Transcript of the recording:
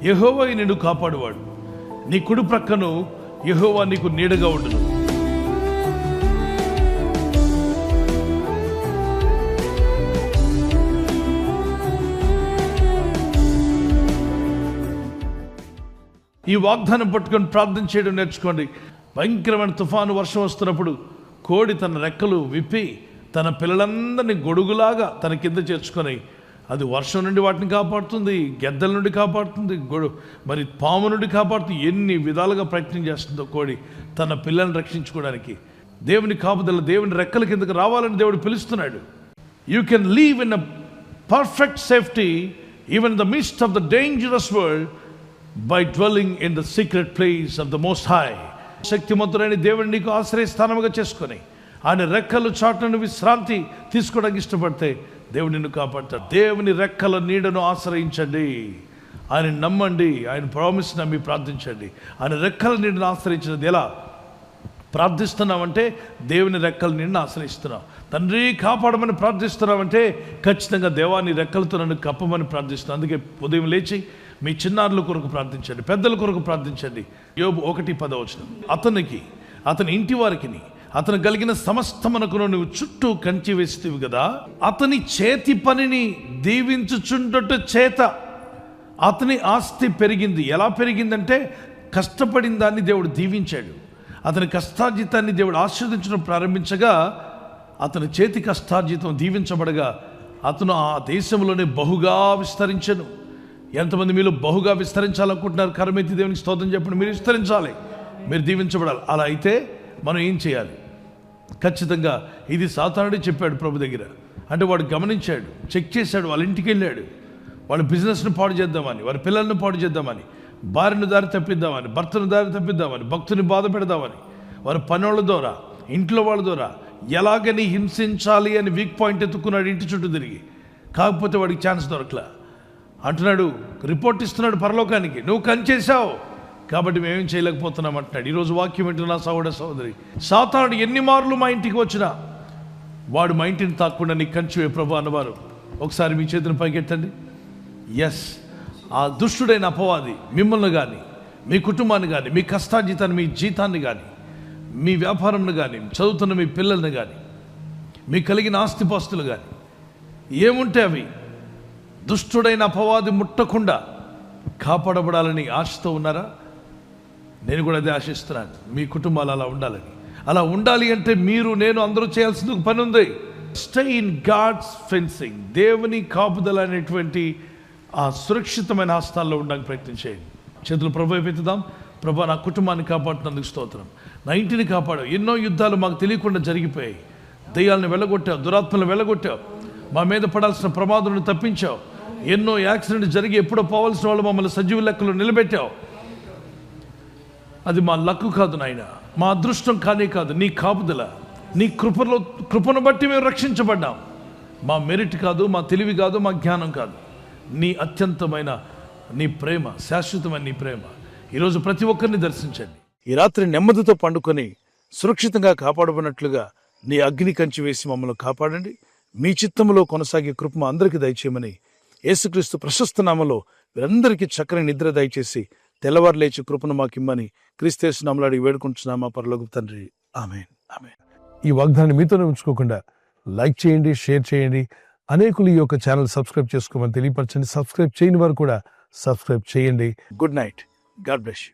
యెహోవా నిన్ను కాపాడువాడు. నీ కుడి ప్రక్కను యెహోవా నీకు నీడగా ఉండును. ఈ వాగ్దానం పట్టుకొని ప్రార్థన చేయడం నేర్చుకోండి. భయంకరమైన తుఫాను వర్షం వస్తున్నప్పుడు కోడి తన రెక్కలు విప్పి తన పిల్లలందరినీ గొడుగులాగా తన కింద చేర్చుకొని అది వర్షం నుండి వాటిని కాపాడుతుంది, గెద్దల నుండి కాపాడుతుంది, మరి పాము నుండి కాపాడుతుంది. ఎన్ని విధాలుగా ప్రయత్నం చేస్తుందో కోడి తన పిల్లల్ని రక్షించుకోవడానికి. దేవుని కాపుదల, దేవుని రెక్కల కిందకు రావాలని దేవుడు పిలుస్తున్నాడు. You can live in a perfect safety even in the midst of the dangerous world by dwelling in the secret place of the Most High. శక్తిమంతుడైన దేవుని నీకు ఆశ్రయస్థానముగా చేసుకొని ఆయన రెక్కల చాటును విశ్రాంతి తీసుకోవడానికి ఇష్టపడితే దేవుడు నిన్ను కాపాడతాడు. దేవుని రెక్కల నీడను ఆశ్రయించండి, ఆయన నమ్మండి, ఆయన ప్రామిస్ నమ్మి ప్రార్థించండి. ఆయన రెక్కల నీడను ఆశ్రయించినది ఎలా? ప్రార్థిస్తున్నామంటే దేవుని రెక్కల నీడను ఆశ్రయిస్తున్నాం. తండ్రి కాపాడమని ప్రార్థిస్తున్నామంటే ఖచ్చితంగా దేవాన్ని రెక్కలతో నన్ను కప్పమని ప్రార్థిస్తున్నాం. అందుకే ఉదయం లేచి మీ చిన్నారుల కొరకు ప్రార్థించండి, పెద్దల కొరకు ప్రార్థించండి. యోబు 1:10 అతనికి, అతని ఇంటి వారికి, అతను కలిగిన సమస్తమునకును నువ్వు చుట్టూ కంచి వేస్తేవి కదా. అతని చేతి పనిని దీవించుచుండుట చేత అతని ఆస్తి పెరిగింది. ఎలా పెరిగిందంటే కష్టపడిన దాన్ని దేవుడు దీవించాడు. అతని కష్టార్జితాన్ని దేవుడు ఆశీర్వదించడం ప్రారంభించగా అతని చేతి కష్టార్జితం దీవించబడగా అతను ఆ దేశంలోనే బహుగా విస్తరించెను. ఎంతమంది మీలో బహుగా విస్తరించాలనుకుంటున్నారు? కరమెత్తి దేవునికి స్తోత్రం చెప్పండి. మీరు విస్తరించాలి, మీరు దీవించబడాలి. అలా అయితే మనం ఏం చేయాలి? ఖచ్చితంగా ఇది సాతానుడే చెప్పాడు ప్రభు దగ్గర. అంటే వాడు గమనించాడు, చెక్ చేశాడు, వాళ్ళ ఇంటికి వెళ్ళాడు. వాళ్ళ బిజినెస్ను పాడు చేద్దామని, వారి పిల్లల్ని పాడు చేద్దామని, భార్యను దారి తప్పిద్దామని, భర్తను దారి తప్పిద్దామని, భక్తుని బాధ పెడదామని, వారి పనుల ద్వారా, ఇంట్లో వాళ్ళ ద్వారా ఎలాగని హింసించాలి అని వీక్ పాయింట్ ఎత్తుకున్నాడు ఇంటి చుట్టూ తిరిగి. కాకపోతే వాడికి ఛాన్స్ దొరకలా. అంటున్నాడు, రిపోర్ట్ ఇస్తున్నాడు పరలోకానికి, నువ్వు కంచేశావు కాబట్టి మేమేం చేయలేకపోతున్నాం అంటున్నాడు. ఈరోజు వాక్యం వింటున్నా సహోదర సహోదరి, సాతానుడు ఎన్ని మార్లు మా ఇంటికి వచ్చినా వాడు మా ఇంటిని తాకుండా నీ కంచువే ప్రభు అన్నవారు ఒకసారి మీ చేతిని పైకెట్టండి. ఎస్, ఆ దుష్టుడైన అపవాది మిమ్మల్ని కానీ, మీ కుటుంబాన్ని కానీ, మీ కష్టార్జితాన్ని, మీ జీతాన్ని కానీ, మీ వ్యాపారంను కానీ, చదువుతున్న మీ పిల్లల్ని కానీ, మీకు కలిగిన ఆస్తిపాస్తులు కానీ ఏముంటే అవి దుష్టుడైన అపవాది ముట్టకుండా కాపాడబడాలని ఆశతో ఉన్నారా? నేను కూడా అదే ఆశిస్తున్నాను. మీ కుటుంబాలు అలా ఉండాలని. అలా ఉండాలి అంటే మీరు, నేను, అందరూ చేయాల్సిన పని ఉంది. స్టే ఇన్ గాడ్స్ ఫెన్సింగ్, దేవుని కాపుదల అనేటువంటి ఆ సురక్షితమైన హస్తాల్లో ఉండడానికి ప్రయత్నం చేయండి. చేతులు ప్రభు వైపెత్తుదాం. ప్రభు, నా కుటుంబాన్ని కాపాడుతున్నందుకు స్తోత్రం, నా ఇంటిని కాపాడావు. ఎన్నో యుద్ధాలు మాకు తెలియకుండా జరిగిపోయాయి. దయ్యాలను వెళ్ళగొట్టావు, దురాత్మలను వెళ్ళగొట్టావు, మా మీద పడాల్సిన ప్రమాదాలను తప్పించావు. ఎన్నో యాక్సిడెంట్ జరిగి ఎప్పుడో పోవాల్సిన వాళ్ళు మమ్మల్ని సజీవ లెక్కలో నిలబెట్టావు. అది మా లక్కు కాదు నాయన, మా అదృష్టం కానే కాదు, నీ కాపుదల, నీ కృపను బట్టి మేము రక్షించబడ్డాం. మా మెరిట్ కాదు, మా తెలివి కాదు, మా జ్ఞానం కాదు, నీ అత్యంతమైన నీ ప్రేమ, శాశ్వతమైన నీ ప్రేమ. ఈరోజు ప్రతి ఒక్కరిని దర్శించండి. ఈ రాత్రి నెమ్మదితో పండుకొని సురక్షితంగా కాపాడబడినట్లుగా నీ అగ్ని కంచి వేసి మమ్మల్ని కాపాడండి. మీ చిత్తములో కొనసాగే కృప అందరికీ దయచేయమని యేసుక్రీస్తు ప్రశస్త నామములో వీరందరికీ చక్కని నిద్ర దయచేసి తెల్లవారు లేచి కృపను మాకిమ్మని క్రీస్తు యేసు నామములో అడిగి వేడుకుంటున్నామా పరలోకపు తండ్రి, ఆమేన్, ఆమేన్. ఈ వాగ్దానాన్ని మీతోనే ఉంచుకోకుండా లైక్ చేయండి, షేర్ చేయండి. అనేకులు ఈ యొక్క ఛానల్ సబ్స్క్రైబ్ చేసుకోమని తెలియపరచండి. సబ్స్క్రైబ్ చేయని వారు కూడా సబ్స్క్రైబ్ చేయండి. Good night. God bless you.